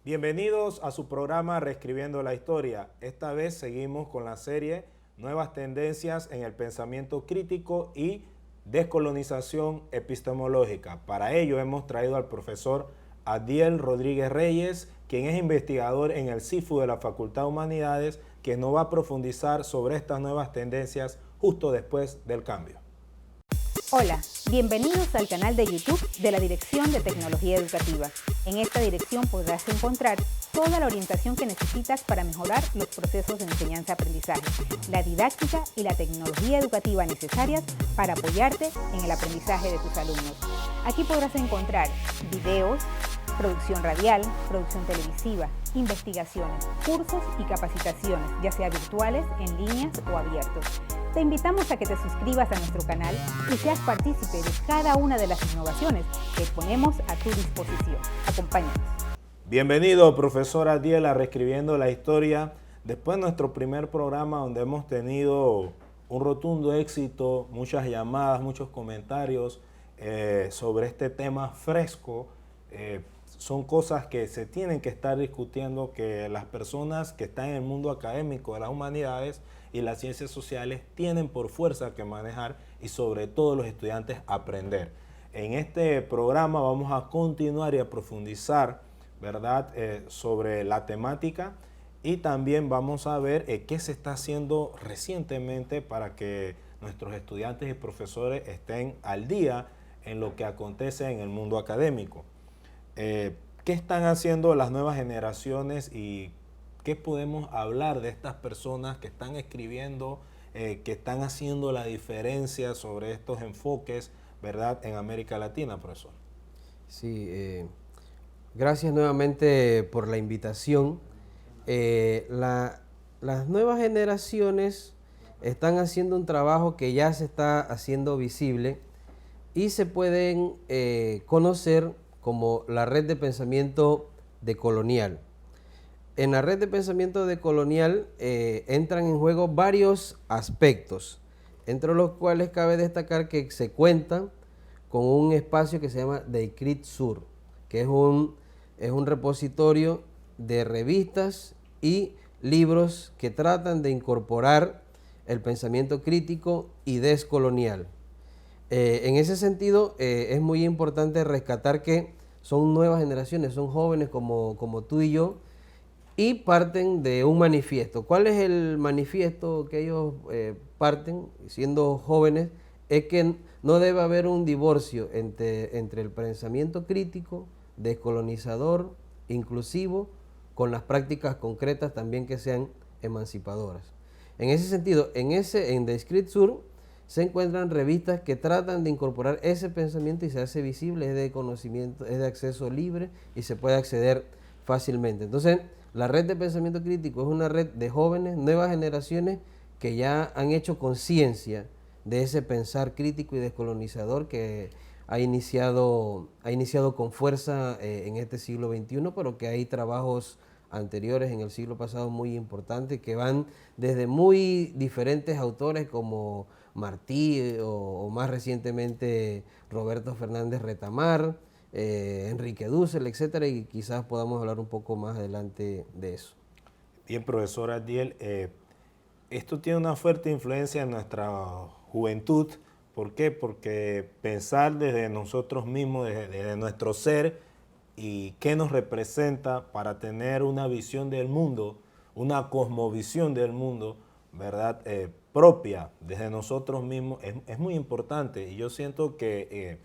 Bienvenidos a su programa Reescribiendo la Historia. Esta vez seguimos con la serie Nuevas tendencias en el pensamiento crítico y descolonización epistemológica. Para ello hemos traído al profesor Adiel Rodríguez Reyes, quien es investigador en el CIFU de la Facultad de Humanidades, que nos va a profundizar sobre estas nuevas tendencias justo después del cambio. Hola, bienvenidos al canal de YouTube de la Dirección de Tecnología Educativa. En esta dirección podrás encontrar toda la orientación que necesitas para mejorar los procesos de enseñanza-aprendizaje, la didáctica y la tecnología educativa necesarias para apoyarte en el aprendizaje de tus alumnos. Aquí podrás encontrar videos, producción radial, producción televisiva, investigaciones, cursos y capacitaciones, ya sea virtuales, en líneas o abiertos. Te invitamos a que te suscribas a nuestro canal y seas partícipe de cada una de las innovaciones que ponemos a tu disposición. Acompáñanos. Bienvenido, profesor Adiel, a Reescribiendo la Historia. Después de nuestro primer programa, donde hemos tenido un rotundo éxito, muchas llamadas, muchos comentarios sobre este tema fresco, son cosas que se tienen que estar discutiendo, que las personas que están en el mundo académico de las humanidades y las ciencias sociales tienen por fuerza que manejar y sobre todo los estudiantes aprender. En este programa vamos a continuar y a profundizar, ¿verdad?, sobre la temática, y también vamos a ver qué se está haciendo recientemente para que nuestros estudiantes y profesores estén al día en lo que acontece en el mundo académico. ¿Qué están haciendo las nuevas generaciones y qué podemos hablar de estas personas que están escribiendo, que están haciendo la diferencia sobre estos enfoques, ¿verdad?, en América Latina, profesor? Sí, gracias nuevamente por la invitación. Las nuevas generaciones están haciendo un trabajo que ya se está haciendo visible y se pueden conocer como la red de pensamiento decolonial. En la red de pensamiento decolonial entran en juego varios aspectos, entre los cuales cabe destacar que se cuentan con un espacio que se llama Decrit Sur, que es un repositorio de revistas y libros que tratan de incorporar el pensamiento crítico y descolonial. En ese sentido, es muy importante rescatar que son nuevas generaciones, son jóvenes como tú y yo, y parten de un manifiesto. ¿Cuál es el manifiesto que ellos parten, siendo jóvenes? Es que no debe haber un divorcio entre el pensamiento crítico, descolonizador, inclusivo, con las prácticas concretas también que sean emancipadoras. En ese sentido, en The Script Sur se encuentran revistas que tratan de incorporar ese pensamiento y se hace visible, es de conocimiento, es de acceso libre y se puede acceder fácilmente. Entonces, la red de pensamiento crítico es una red de jóvenes, nuevas generaciones que ya han hecho conciencia de ese pensar crítico y descolonizador que ha iniciado con fuerza en este siglo XXI, pero que hay trabajos anteriores en el siglo pasado muy importantes que van desde muy diferentes autores como Martí o más recientemente Roberto Fernández Retamar, Enrique Dussel, etcétera, y quizás podamos hablar un poco más adelante de eso. Bien, profesor Adiel, esto tiene una fuerte influencia en nuestra juventud. ¿Por qué? Porque pensar desde nosotros mismos, desde nuestro ser y qué nos representa para tener una visión del mundo, una cosmovisión del mundo, ¿verdad?, propia desde nosotros mismos, es muy importante. Y yo siento que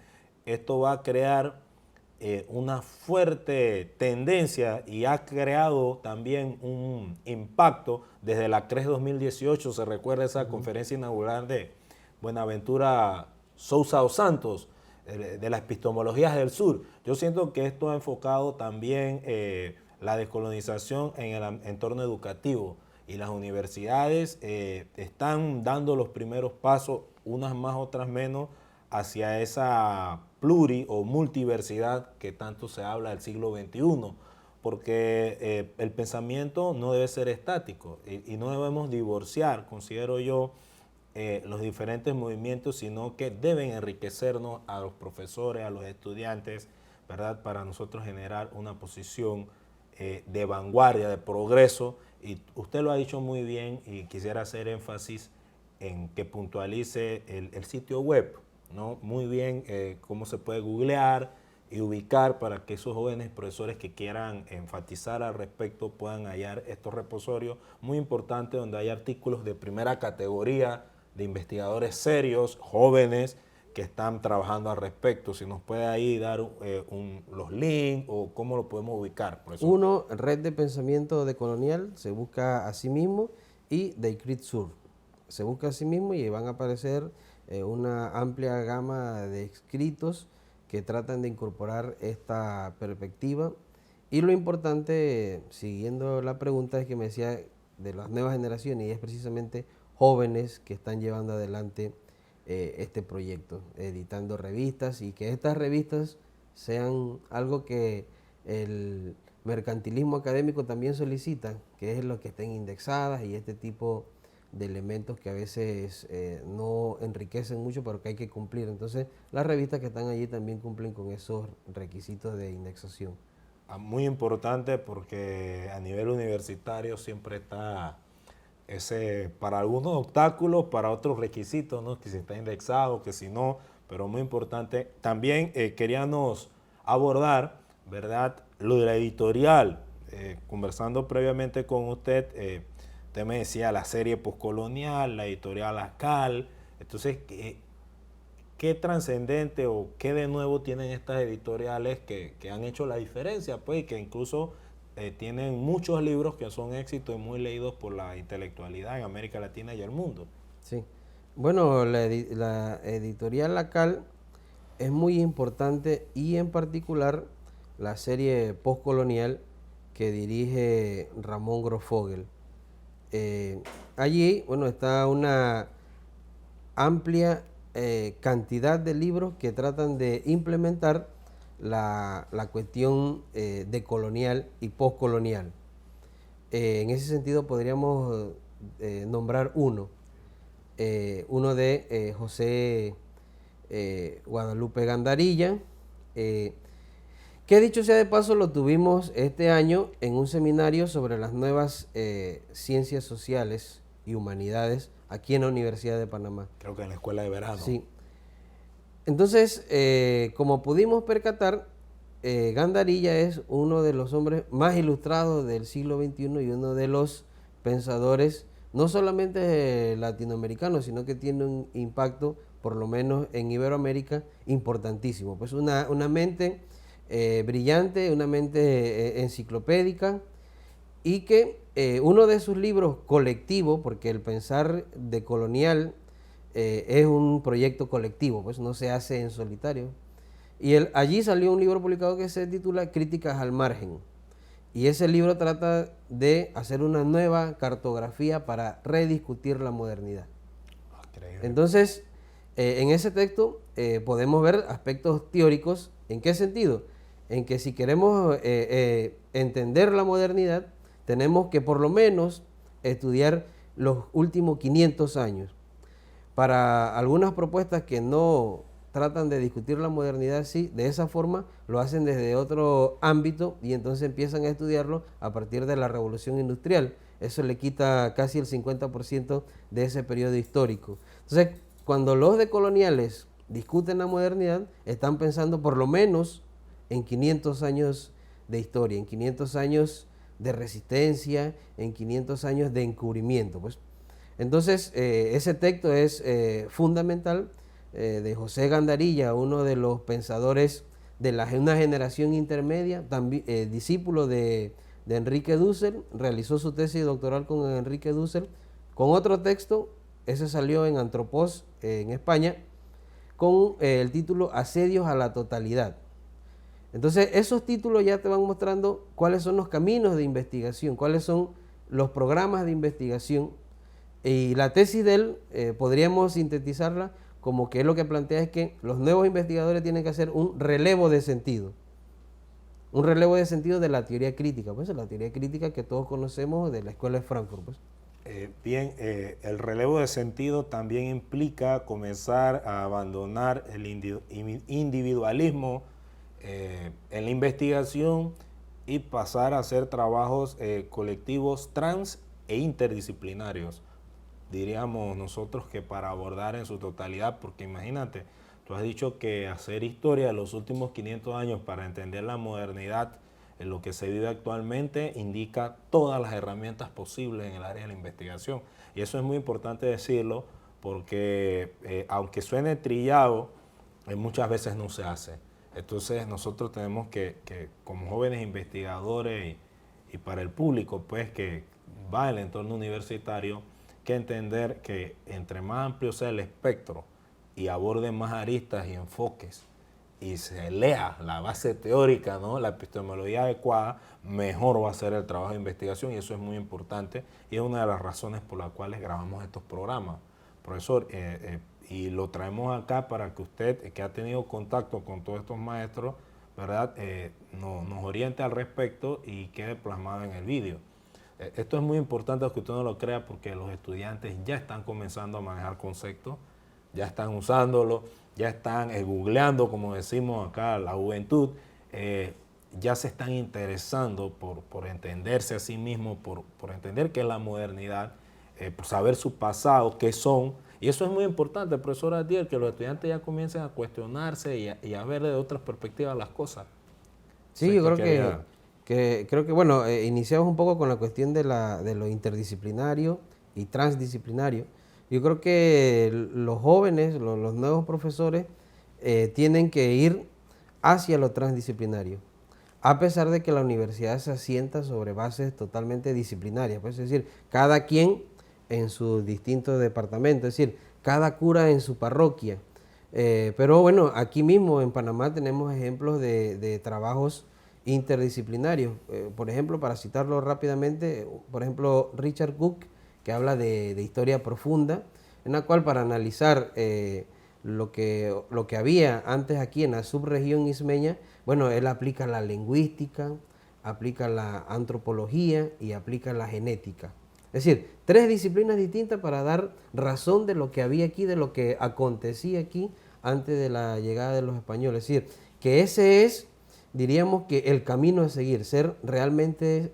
esto va a crear una fuerte tendencia y ha creado también un impacto desde la CRES 2018. Se recuerda esa conferencia inaugural de Buenaventura Sousa dos Santos, de las epistemologías del sur. Yo siento que esto ha enfocado también la descolonización en el entorno educativo, y las universidades están dando los primeros pasos, unas más, otras menos, hacia esa pluri o multiversidad que tanto se habla del siglo XXI, porque el pensamiento no debe ser estático y no debemos divorciar, considero yo, los diferentes movimientos, sino que deben enriquecernos a los profesores, a los estudiantes, ¿verdad?, para nosotros generar una posición de vanguardia, de progreso, y usted lo ha dicho muy bien y quisiera hacer énfasis en que puntualice el sitio web, ¿no? Muy bien cómo se puede googlear y ubicar para que esos jóvenes profesores que quieran enfatizar al respecto puedan hallar estos repositorios muy importantes donde hay artículos de primera categoría de investigadores serios, jóvenes, que están trabajando al respecto. Si nos puede ahí dar los links o cómo lo podemos ubicar. Profesor. Uno, Red de Pensamiento Decolonial, se busca a sí mismo, y de ICRIT-Sur. Se busca a sí mismo y van a aparecer una amplia gama de escritos que tratan de incorporar esta perspectiva. Y lo importante, siguiendo la pregunta, es que me decía de las nuevas generaciones, y es precisamente jóvenes que están llevando adelante este proyecto, editando revistas, y que estas revistas sean algo que el mercantilismo académico también solicita, que es lo que estén indexadas y este tipo de elementos que a veces no enriquecen mucho, pero que hay que cumplir. Entonces, las revistas que están allí también cumplen con esos requisitos de indexación. Muy importante porque a nivel universitario siempre está para algunos obstáculos, para otros requisitos, ¿no? Que si está indexado, que si no, pero muy importante. También queríamos abordar, ¿verdad?, lo de la editorial. Conversando previamente con usted, usted me decía la serie Postcolonial, la editorial ACAL. Entonces, ¿qué trascendente o qué de nuevo tienen estas editoriales que han hecho la diferencia? Pues, y que incluso tienen muchos libros que son éxitos y muy leídos por la intelectualidad en América Latina y el mundo. Sí. Bueno, la editorial ACAL es muy importante, y en particular la serie Postcolonial que dirige Ramón Grosfogel. Allí, bueno, está una amplia cantidad de libros que tratan de implementar la cuestión decolonial y postcolonial. En ese sentido podríamos nombrar uno de José Guadalupe Gandarilla, que dicho sea de paso lo tuvimos este año en un seminario sobre las nuevas ciencias sociales y humanidades aquí en la Universidad de Panamá. Creo que en la escuela de verano. Sí. Entonces, como pudimos percatar, Gandarilla es uno de los hombres más ilustrados del siglo XXI y uno de los pensadores no solamente latinoamericanos, sino que tiene un impacto, por lo menos en Iberoamérica, importantísimo. Pues una mente brillante, una mente enciclopédica, y que uno de sus libros colectivo, porque el pensar decolonial es un proyecto colectivo, pues no se hace en solitario. Y allí salió un libro publicado que se titula Críticas al margen. Y ese libro trata de hacer una nueva cartografía para rediscutir la modernidad. Increíble. Entonces, en ese texto podemos ver aspectos teóricos. ¿En qué sentido? En que si queremos entender la modernidad, tenemos que por lo menos estudiar los últimos 500 años. Para algunas propuestas que no tratan de discutir la modernidad, sí, de esa forma lo hacen desde otro ámbito, y entonces empiezan a estudiarlo a partir de la Revolución Industrial. Eso le quita casi el 50% de ese periodo histórico. Entonces, cuando los decoloniales discuten la modernidad, están pensando por lo menos en 500 años de historia, en 500 años de resistencia, en 500 años de encubrimiento, pues. Entonces, ese texto es fundamental, de José Gandarilla, uno de los pensadores de una generación intermedia, también, discípulo de Enrique Dussel. Realizó su tesis doctoral con Enrique Dussel, con otro texto, ese salió en Antropos, en España, con el título Asedios a la Totalidad. Entonces, esos títulos ya te van mostrando cuáles son los caminos de investigación, cuáles son los programas de investigación. Y la tesis de él, podríamos sintetizarla como que lo que plantea es que los nuevos investigadores tienen que hacer un relevo de sentido. Un relevo de sentido de la teoría crítica, pues la teoría crítica que todos conocemos de la Escuela de Frankfurt, pues. Bien, el relevo de sentido también implica comenzar a abandonar el individualismo en la investigación y pasar a hacer trabajos colectivos trans e interdisciplinarios, diríamos nosotros, que para abordar en su totalidad, porque imagínate, tú has dicho que hacer historia de los últimos 500 años para entender la modernidad en lo que se vive actualmente indica todas las herramientas posibles en el área de la investigación. Y eso es muy importante decirlo porque aunque suene trillado, muchas veces no se hace. Entonces nosotros tenemos que como jóvenes investigadores y para el público pues que va en el entorno universitario, que entender que entre más amplio sea el espectro y aborde más aristas y enfoques y se lea la base teórica, ¿no?, la epistemología adecuada, mejor va a ser el trabajo de investigación, y eso es muy importante y es una de las razones por las cuales grabamos estos programas. Profesor, y lo traemos acá para que usted, que ha tenido contacto con todos estos maestros, ¿verdad?, nos oriente al respecto y quede plasmado en el vídeo. Esto es muy importante que usted no lo crea porque los estudiantes ya están comenzando a manejar conceptos, ya están usándolo, ya están googleando, como decimos acá, la juventud, ya se están interesando por entenderse a sí mismos, por entender qué es la modernidad, por saber su pasado, qué son. Y eso es muy importante, profesor Adiel, que los estudiantes ya comiencen a cuestionarse y a ver de otras perspectivas las cosas. Sí, yo creo que bueno, iniciamos un poco con la cuestión de lo interdisciplinario y transdisciplinario. Yo creo que los jóvenes, los nuevos profesores, tienen que ir hacia lo transdisciplinario, a pesar de que la universidad se asienta sobre bases totalmente disciplinarias, pues, es decir, cada quien en su distinto departamento, es decir, cada cura en su parroquia. Pero bueno, aquí mismo en Panamá tenemos ejemplos de trabajos interdisciplinarios. Por ejemplo, para citarlo rápidamente, por ejemplo, Richard Cook, que habla de historia profunda, en la cual para analizar lo que había antes aquí en la subregión ismeña, bueno, él aplica la lingüística, aplica la antropología y aplica la genética. Es decir, 3 disciplinas distintas para dar razón de lo que había aquí, de lo que acontecía aquí antes de la llegada de los españoles. Es decir, que ese es, diríamos que el camino a seguir, ser realmente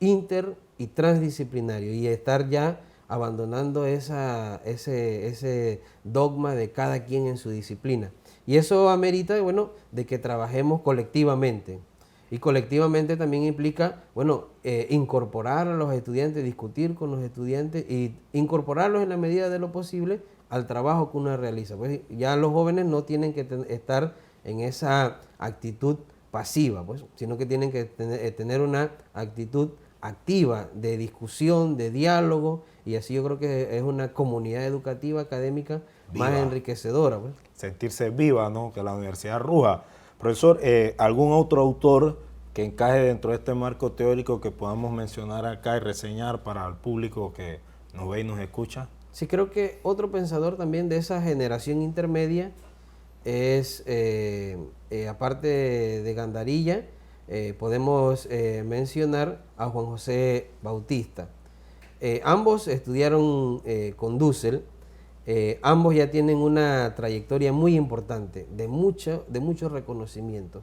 inter y transdisciplinario y estar ya abandonando ese dogma de cada quien en su disciplina. Y eso amerita, bueno, de que trabajemos colectivamente. Y colectivamente también implica, bueno, incorporar a los estudiantes, discutir con los estudiantes y incorporarlos en la medida de lo posible al trabajo que uno realiza. Pues ya los jóvenes no tienen que estar en esa actitud pasiva, pues, sino que tienen que tener una actitud activa de discusión, de diálogo, y así yo creo que es una comunidad educativa, académica Viva. más enriquecedora. Pues. Sentirse viva, ¿no?, que la universidad ruja. Profesor, ¿algún otro autor que encaje dentro de este marco teórico que podamos mencionar acá y reseñar para el público que nos ve y nos escucha? Sí, creo que otro pensador también de esa generación intermedia es, aparte de Gandarilla, podemos mencionar a Juan José Bautista. Ambos estudiaron con Dussel, ambos ya tienen una trayectoria muy importante, de mucho reconocimiento.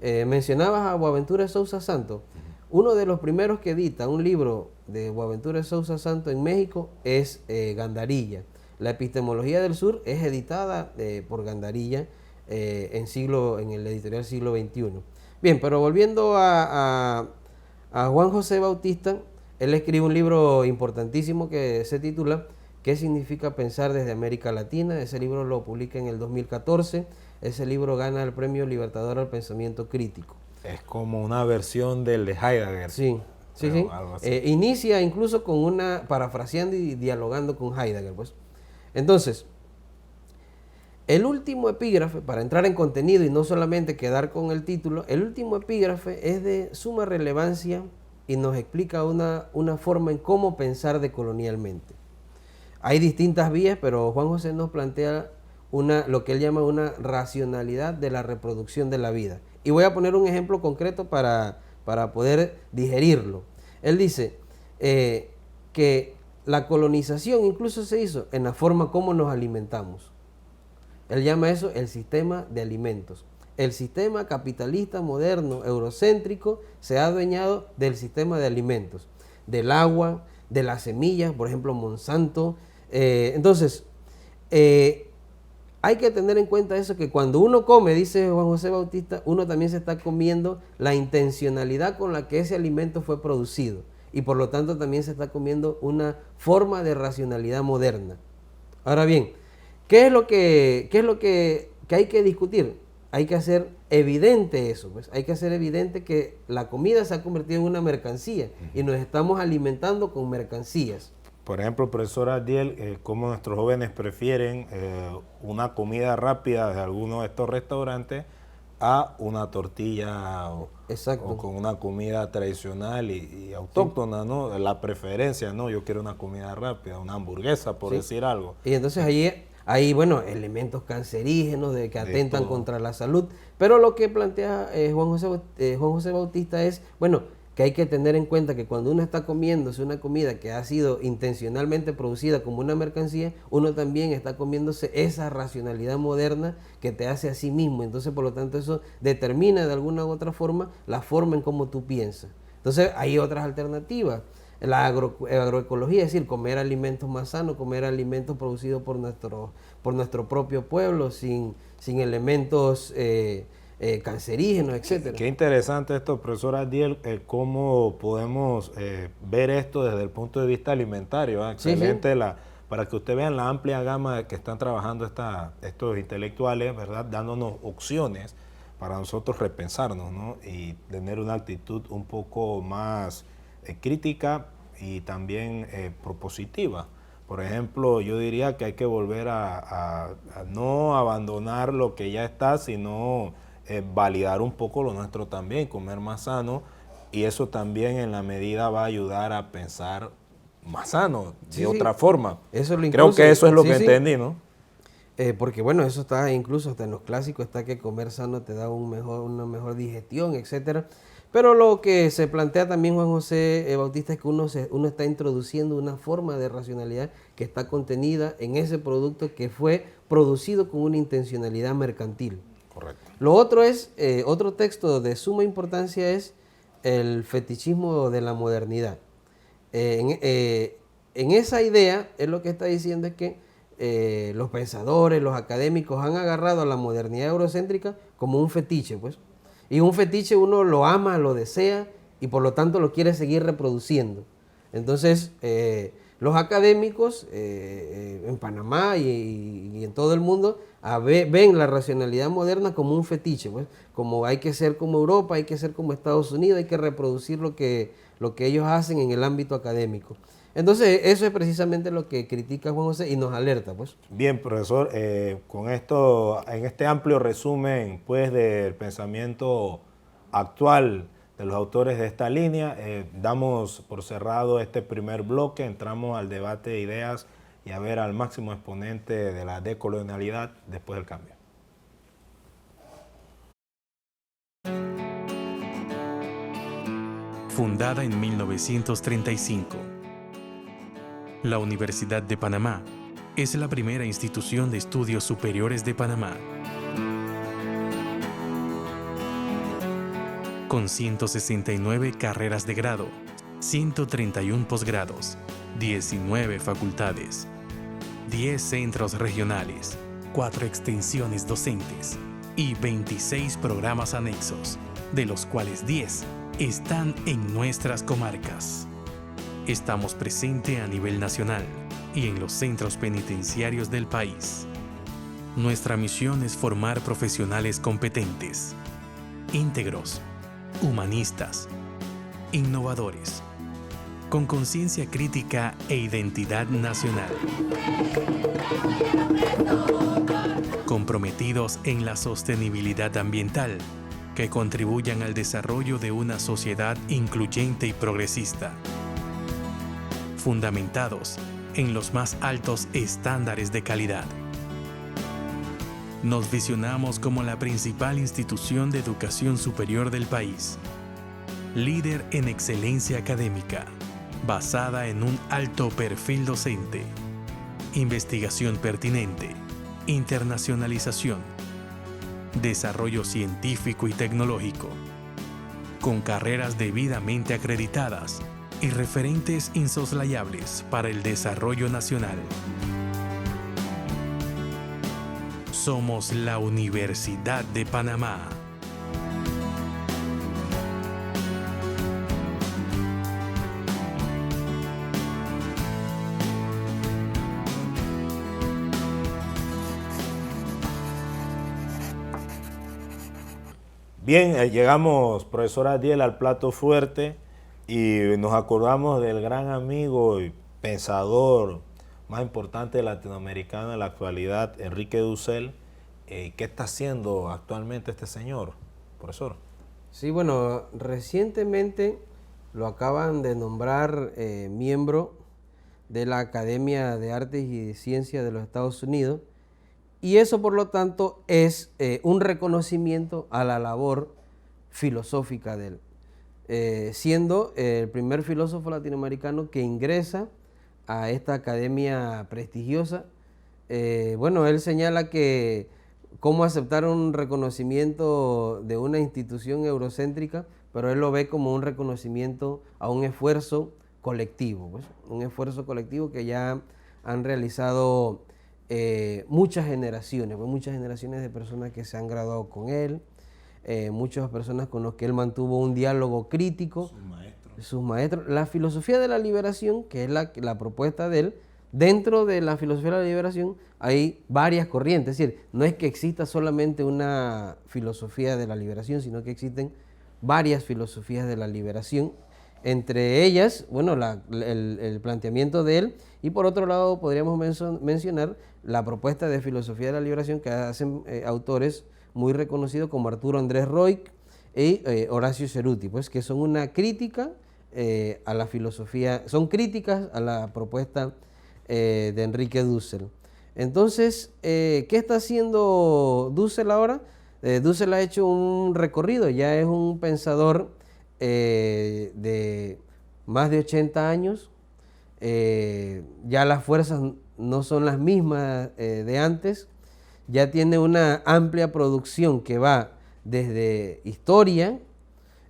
Mencionabas a Boaventura Sousa Santos. Uno de los primeros que edita un libro de Boaventura Sousa Santos en México es Gandarilla. La epistemología del sur es editada por Gandarilla en el editorial Siglo XXI. Bien, pero volviendo a Juan José Bautista, él escribe un libro importantísimo que se titula ¿Qué significa pensar desde América Latina? Ese libro lo publica en el 2014. Ese libro gana el Premio Libertador al Pensamiento Crítico. Es como una versión del de Heidegger. Sí, sí, sí. Inicia incluso con parafraseando y dialogando con Heidegger, pues. Entonces, el último epígrafe, para entrar en contenido y no solamente quedar con el título, el último epígrafe es de suma relevancia y nos explica una forma en cómo pensar decolonialmente. Hay distintas vías, pero Juan José nos plantea lo que él llama una racionalidad de la reproducción de la vida. Y voy a poner un ejemplo concreto para poder digerirlo. Él dice que la colonización incluso se hizo en la forma como nos alimentamos. Él llama eso el sistema de alimentos. el sistema capitalista moderno, eurocéntrico, se ha adueñado del sistema de alimentos, del agua, de las semillas, por ejemplo, Monsanto. Entonces, hay que tener en cuenta eso, que cuando uno come, dice Juan José Bautista, uno también se está comiendo la intencionalidad con la que ese alimento fue producido. Y por lo tanto también se está comiendo una forma de racionalidad moderna. Ahora bien, ¿qué es lo que hay que discutir? Hay que hacer evidente eso, pues. Hay que hacer evidente que la comida se ha convertido en una mercancía y nos estamos alimentando con mercancías. Por ejemplo, profesor Adiel, cómo nuestros jóvenes prefieren una comida rápida de alguno de estos restaurantes a una tortilla o con una comida tradicional y autóctona, ¿no? La preferencia, ¿no? Yo quiero una comida rápida, una hamburguesa, por decir algo. Y entonces hay, bueno, elementos cancerígenos que atentan contra la salud. Pero lo que plantea Juan José Bautista es, bueno, que hay que tener en cuenta que cuando uno está comiéndose una comida que ha sido intencionalmente producida como una mercancía, uno también está comiéndose esa racionalidad moderna que te hace a sí mismo. Entonces, por lo tanto, eso determina de alguna u otra forma la forma en cómo tú piensas. Entonces, hay otras alternativas. La agroecología, es decir, comer alimentos más sanos, comer alimentos producidos por nuestro propio pueblo, sin elementos cancerígenos, etcétera. Qué interesante esto, profesor Adiel, cómo podemos ver esto desde el punto de vista alimentario. Excelente, para que ustedes vean la amplia gama que están trabajando estos intelectuales, ¿verdad? Dándonos opciones para nosotros repensarnos, ¿no? Y tener una actitud un poco más crítica y también propositiva. Por ejemplo, yo diría que hay que volver a no abandonar lo que ya está, sino validar un poco lo nuestro también, comer más sano, y eso también en la medida va a ayudar a pensar más sano, de otra forma. Creo que eso es lo que entendí, ¿no? Porque bueno, eso está incluso hasta en los clásicos, está que comer sano te da una mejor digestión, etcétera. Pero lo que se plantea también Juan José Bautista es que uno está introduciendo una forma de racionalidad que está contenida en ese producto que fue producido con una intencionalidad mercantil. Correcto. Lo otro es, otro texto de suma importancia es el fetichismo de la modernidad. En esa idea, es lo que está diciendo es que los pensadores, los académicos han agarrado a la modernidad eurocéntrica como un fetiche, pues. Y un fetiche uno lo ama, lo desea y por lo tanto lo quiere seguir reproduciendo. Entonces, los académicos en Panamá y en todo el mundo ven la racionalidad moderna como un fetiche, pues, como hay que ser como Europa, hay que ser como Estados Unidos, hay que reproducir lo que ellos hacen en el ámbito académico. Entonces, eso es precisamente lo que critica Juan José y nos alerta, pues. Bien, profesor, con esto, en este amplio resumen, pues, del pensamiento actual de los autores de esta línea, damos por cerrado este primer bloque, entramos al debate de ideas y a ver al máximo exponente de la decolonialidad después del cambio. Fundada en 1935, la Universidad de Panamá es la primera institución de estudios superiores de Panamá. Con 169 carreras de grado, 131 posgrados, 19 facultades, 10 centros regionales, 4 extensiones docentes y 26 programas anexos, de los cuales 10 están en nuestras comarcas. Estamos presentes a nivel nacional y en los centros penitenciarios del país. Nuestra misión es formar profesionales competentes, íntegros, humanistas, innovadores, con conciencia crítica e identidad nacional, comprometidos en la sostenibilidad ambiental, que contribuyan al desarrollo de una sociedad incluyente y progresista, fundamentados en los más altos estándares de calidad. Nos visionamos como la principal institución de educación superior del país, líder en excelencia académica, basada en un alto perfil docente, investigación pertinente, internacionalización, desarrollo científico y tecnológico, con carreras debidamente acreditadas y referentes insoslayables para el desarrollo nacional. Somos la Universidad de Panamá. Bien, llegamos, profesor Adiel, al plato fuerte y nos acordamos del gran amigo y pensador más importante latinoamericano en la actualidad, Enrique Dussel. ¿Qué está haciendo actualmente este señor, profesor? Sí, bueno, recientemente lo acaban de nombrar miembro de la Academia de Artes y Ciencias de los Estados Unidos, y eso, por lo tanto, es un reconocimiento a la labor filosófica de él, siendo el primer filósofo latinoamericano que ingresa a esta academia prestigiosa. Bueno, él señala que cómo aceptar un reconocimiento de una institución eurocéntrica, pero él lo ve como un reconocimiento a un esfuerzo colectivo, pues, un esfuerzo colectivo que ya han realizado muchas generaciones de personas que se han graduado con él, muchas personas con las que él mantuvo un diálogo crítico, sus maestros. La filosofía de la liberación, que es la propuesta de él, dentro de la filosofía de la liberación hay varias corrientes, es decir, no es que exista solamente una filosofía de la liberación, sino que existen varias filosofías de la liberación. Entre ellas, bueno, el planteamiento de él, y por otro lado podríamos mencionar la propuesta de filosofía de la liberación que hacen autores muy reconocidos como Arturo Andrés Roig y Horacio Ceruti, pues, que son una crítica a la filosofía, son críticas a la propuesta de Enrique Dussel. Entonces, ¿qué está haciendo Dussel ahora? Dussel ha hecho un recorrido, ya es un pensador de más de 80 años, ya las fuerzas no son las mismas de antes, ya tiene una amplia producción que va desde historia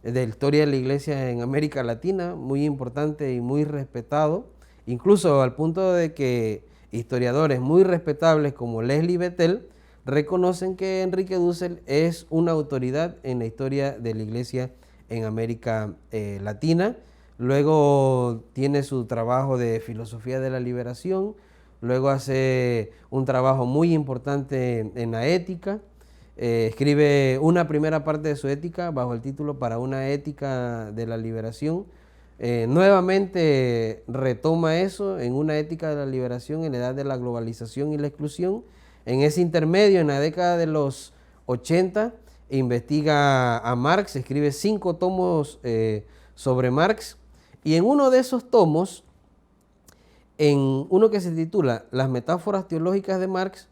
de la Iglesia en América Latina, muy importante y muy respetado, incluso al punto de que historiadores muy respetables como Leslie Bethel reconocen que Enrique Dussel es una autoridad en la historia de la Iglesia en América Latina. Luego tiene su trabajo de filosofía de la liberación, luego hace un trabajo muy importante en la ética, escribe una primera parte de su ética bajo el título Para una ética de la liberación. Nuevamente retoma eso en una ética de la liberación en la edad de la globalización y la exclusión. En ese intermedio, en la década de los 80, investiga a Marx, escribe 5 tomos sobre Marx, y en uno de esos tomos, en uno que se titula Las metáforas teológicas de Marx,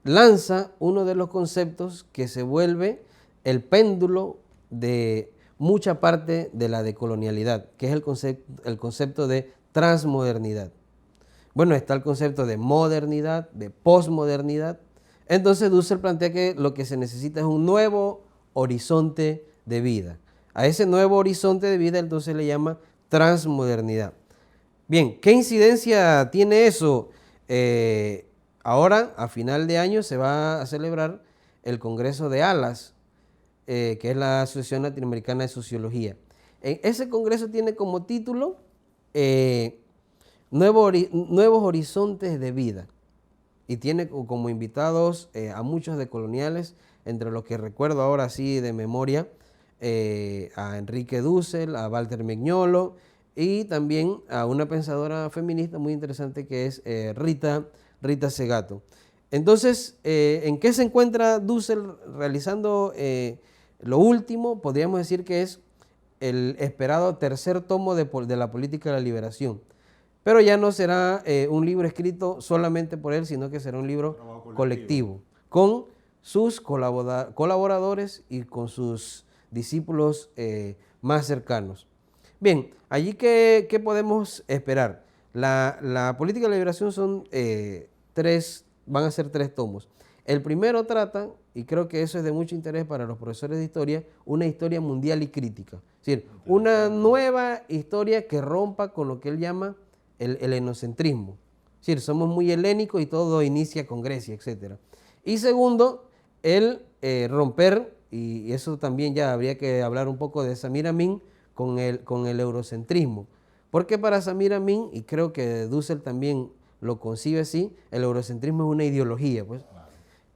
lanza uno de los conceptos que se vuelve el péndulo de mucha parte de la decolonialidad, que es el concepto de transmodernidad. Bueno, está el concepto de modernidad, de posmodernidad. Entonces Dussel plantea que lo que se necesita es un nuevo horizonte de vida. A ese nuevo horizonte de vida entonces le llama transmodernidad. Bien, ¿qué incidencia tiene eso? Ahora, a final de año, se va a celebrar el Congreso de ALAS, que es la Asociación Latinoamericana de Sociología. Ese congreso tiene como título Nuevos Horizontes de Vida, y tiene como invitados a muchos decoloniales, entre los que recuerdo ahora así de memoria, a Enrique Dussel, a Walter Mignolo, y también a una pensadora feminista muy interesante que es Rita Segato. Entonces, ¿en qué se encuentra Dussel realizando lo último? Podríamos decir que es el esperado tercer tomo de la política de la liberación. Pero ya no será un libro escrito solamente por él, sino que será un libro colectivo con sus colaboradores y con sus discípulos más cercanos. Bien, allí ¿qué podemos esperar? La política de la liberación son van a ser 3 tomos. El primero trata, y creo que eso es de mucho interés para los profesores de historia, una historia mundial y crítica. Es decir, una nueva historia que rompa con lo que él llama el helenocentrismo. Es decir, somos muy helénicos y todo inicia con Grecia, etc. Y segundo, el romper, y eso también ya habría que hablar un poco de Samir Amin, con el eurocentrismo. Porque para Samir Amin, y creo que Dussel también lo concibe así, el eurocentrismo es una ideología, pues,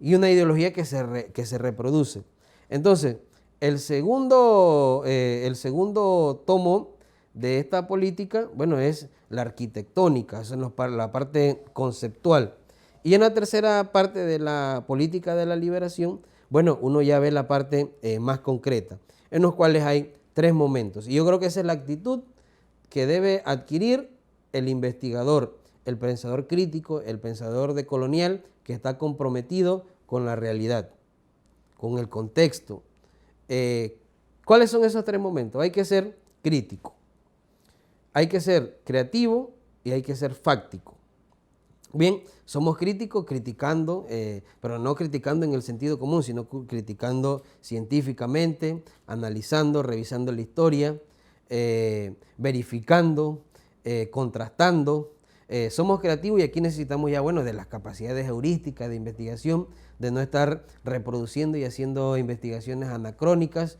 y una ideología que se reproduce. Entonces, el segundo tomo de esta política, bueno, es la arquitectónica, eso es la parte conceptual. Y en la tercera parte de la política de la liberación, bueno, uno ya ve la parte más concreta, en los cuales hay 3 momentos. Y yo creo que esa es la actitud que debe adquirir el investigador, el pensador crítico, el pensador decolonial, que está comprometido con la realidad, con el contexto. ¿Cuáles son esos 3 momentos? Hay que ser crítico, hay que ser creativo y hay que ser fáctico. Bien, somos críticos criticando, pero no criticando en el sentido común, sino criticando científicamente, analizando, revisando la historia, verificando, contrastando. Somos creativos y aquí necesitamos ya, bueno, de las capacidades heurísticas de investigación, de no estar reproduciendo y haciendo investigaciones anacrónicas,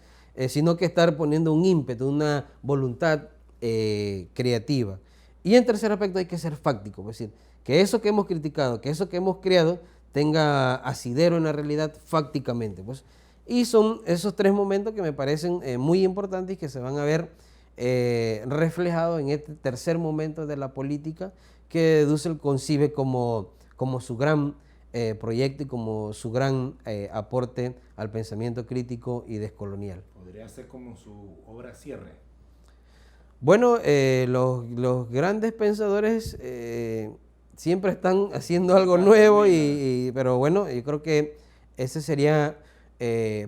sino que estar poniendo un ímpetu, una voluntad creativa. Y en tercer aspecto hay que ser fáctico, es decir, que eso que hemos criticado, que eso que hemos creado, tenga asidero en la realidad fácticamente, pues. Y son esos 3 momentos que me parecen muy importantes y que se van a ver reflejados en este tercer momento de la política que Dussel concibe como su gran proyecto y como su gran aporte al pensamiento crítico y descolonial. ¿Podría ser como su obra cierre? Bueno, los grandes pensadores siempre están haciendo algo nuevo, pero bueno, yo creo que ese sería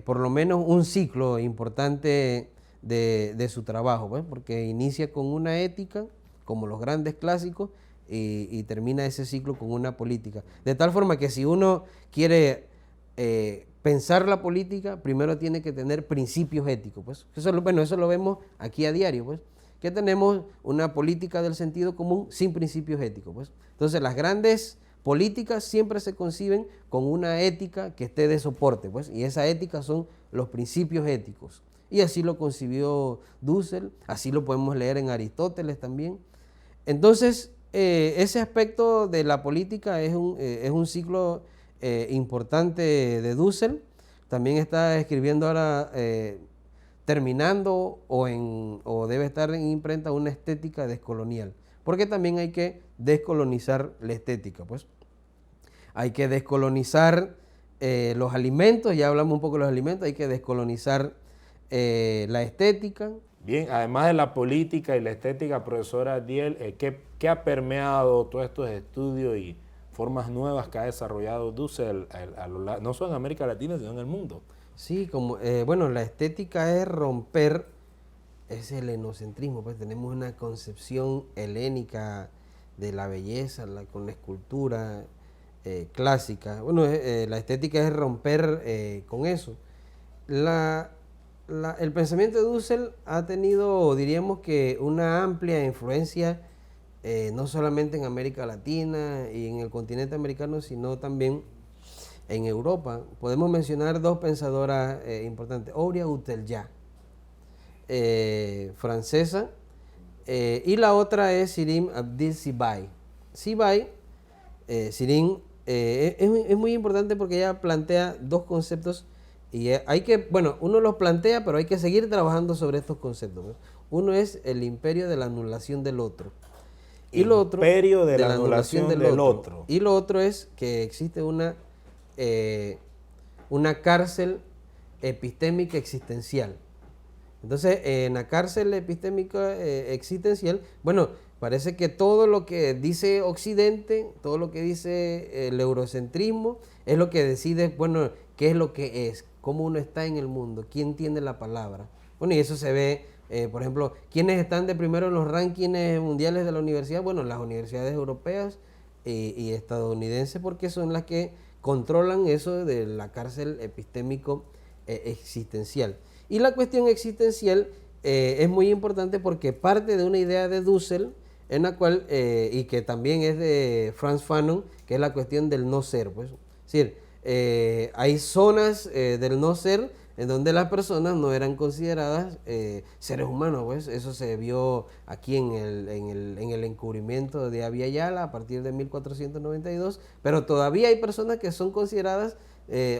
por lo menos un ciclo importante de su trabajo, ¿ves? Porque inicia con una ética, como los grandes clásicos, y termina ese ciclo con una política. De tal forma que si uno quiere pensar la política, primero tiene que tener principios éticos, pues. Eso lo vemos aquí a diario, pues, que tenemos una política del sentido común sin principios éticos, pues. Entonces las grandes políticas siempre se conciben con una ética que esté de soporte, pues, y esa ética son los principios éticos. Y así lo concibió Dussel, así lo podemos leer en Aristóteles también. Entonces, ese aspecto de la política es un ciclo importante de Dussel. También está escribiendo ahora, terminando o debe estar en imprenta una estética descolonial, porque también hay que descolonizar la estética, pues. Hay que descolonizar los alimentos, ya hablamos un poco de los alimentos, hay que descolonizar la estética. Bien, además de la política y la estética, profesora Adiel, ¿qué ha permeado todos estos estudios y formas nuevas que ha desarrollado Dussel no solo en América Latina, sino en el mundo? Sí, bueno, la estética es romper ese helenocentrismo, pues tenemos una concepción helénica de la belleza, con la escultura clásica. Bueno, la estética es romper con eso. El pensamiento de Dussel ha tenido, diríamos que, una amplia influencia, no solamente en América Latina y en el continente americano, sino también en Europa. Podemos mencionar 2 pensadoras importantes, Aurea Utelja, francesa, y la otra es Shirin Abdel Sibai. Shirin es muy importante porque ella plantea 2 conceptos y uno los plantea, pero hay que seguir trabajando sobre estos conceptos, ¿no? Uno es el imperio de la anulación del otro. Y lo otro, imperio de la anulación del otro. Y lo otro es que existe una cárcel epistémica existencial. Entonces, en la cárcel epistémica existencial, bueno, parece que todo lo que dice Occidente, todo lo que dice el eurocentrismo, es lo que decide, bueno, qué es lo que es, cómo uno está en el mundo, quién tiene la palabra. Bueno, y eso se ve, por ejemplo, ¿quiénes están de primero en los rankings mundiales de la universidad? Bueno, las universidades europeas y estadounidenses, porque son las que controlan eso de la cárcel epistémico existencial. Y la cuestión existencial es muy importante porque parte de una idea de Dussel, en la cual, y que también es de Frantz Fanon, que es la cuestión del no ser. Pues. Es decir, hay zonas del no ser en donde las personas no eran consideradas seres humanos. Pues. Eso se vio aquí en el encubrimiento de Abya Yala a partir de 1492, pero todavía hay personas que son consideradas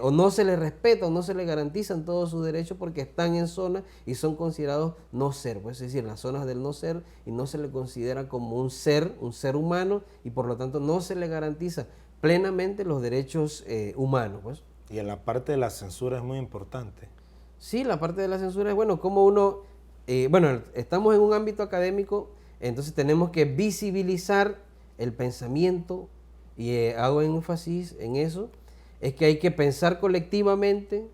o no se les respeta o no se les garantizan todos sus derechos porque están en zonas y son considerados no ser, pues, es decir, las zonas del no ser, y no se le considera como un ser humano, y por lo tanto no se le garantiza plenamente los derechos humanos. Pues. Y en la parte de la censura es muy importante. Sí, la parte de la censura es, bueno, como uno, bueno, estamos en un ámbito académico, entonces tenemos que visibilizar el pensamiento, y hago énfasis en eso, es que hay que pensar colectivamente,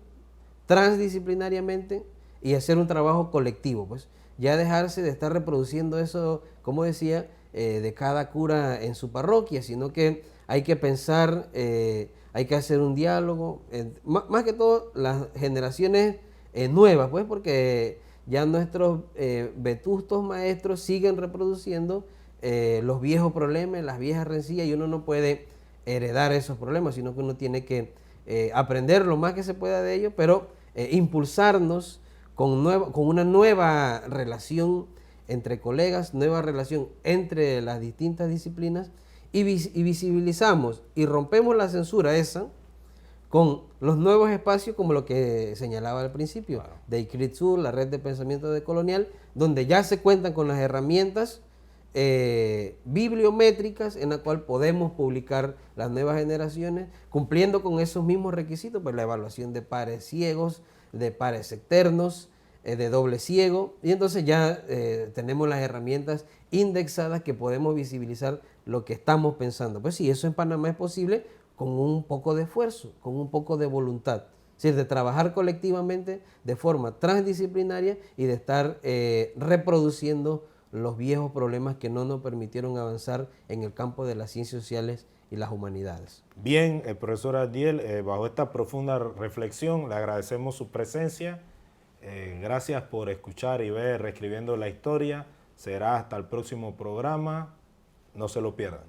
transdisciplinariamente, y hacer un trabajo colectivo, pues. Ya dejarse de estar reproduciendo eso, como decía, de cada cura en su parroquia, sino que hay que pensar, hay que hacer un diálogo, más que todo las generaciones nuevas, pues, porque ya nuestros vetustos maestros siguen reproduciendo los viejos problemas, las viejas rencillas, y uno no puede heredar esos problemas, sino que uno tiene que aprender lo más que se pueda de ello, pero impulsarnos con una nueva relación entre colegas, nueva relación entre las distintas disciplinas, y visibilizamos y rompemos la censura esa con los nuevos espacios, como lo que señalaba al principio, claro, de ICRIT Sur, la red de pensamiento decolonial, donde ya se cuentan con las herramientas bibliométricas en la cual podemos publicar las nuevas generaciones, cumpliendo con esos mismos requisitos, pues la evaluación de pares ciegos, de pares externos, de doble ciego, y entonces ya tenemos las herramientas indexadas que podemos visibilizar lo que estamos pensando. Pues sí, eso en Panamá es posible con un poco de esfuerzo, con un poco de voluntad. Es decir, de trabajar colectivamente de forma transdisciplinaria y de estar reproduciendo los viejos problemas que no nos permitieron avanzar en el campo de las ciencias sociales y las humanidades. Bien, el profesor Adiel, bajo esta profunda reflexión, le agradecemos su presencia. Gracias por escuchar y ver Reescribiendo la Historia. Será hasta el próximo programa. No se lo pierdan.